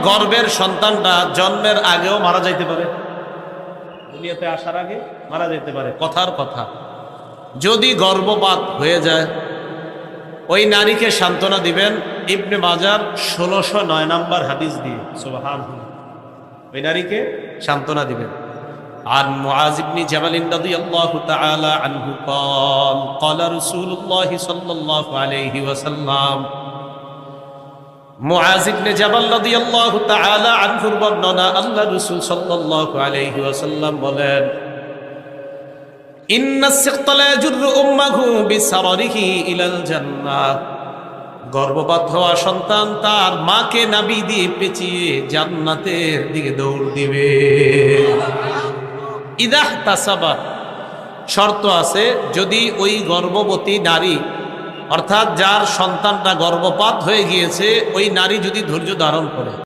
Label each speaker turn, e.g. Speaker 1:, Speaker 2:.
Speaker 1: গর্ভের সন্তানটা জন্মের আগেও মারা যাইতে পারে, দুনিয়াতে আসার আগে মারা যাইতে পারে। কথার কথা, যদি গর্ভপাত হয়ে যায় ওই নারীকে সান্ত্বনা দিবেন ইবনে মাজার 1609 নম্বর হাদিস দিয়ে। সুবহানাল্লাহ, ওই নারীকে সান্ত্বনা দিবেন। عن معاذ بن جبل رضي الله تعالى عنه قال قال رسول الله صلى الله عليه وسلم মুআজ ইবনে জাবাল রাদিয়াল্লাহু তাআলা আনহুর বর্ণনা, আল্লাহ রাসূল সাল্লাল্লাহু আলাইহি ওয়াসাল্লাম বলেন, ইন্নাস সিকতালা ইয়াজুরু উম্মাহু বিসারিহি ইলাল জান্নাহ, গর্ভপাত হওয়া সন্তান তার মাকে নাভি দিয়ে পেঁচিয়ে জান্নাতের দিকে দৌড় দিবে। ইদাহ তাসাবা, শর্ত আছে, যদি ওই গর্ভবতী নারী অর্থাৎ যার সন্তানটা গর্ভপাত হয়ে গিয়েছে ওই নারী যদি ধৈর্য ধারণ করে।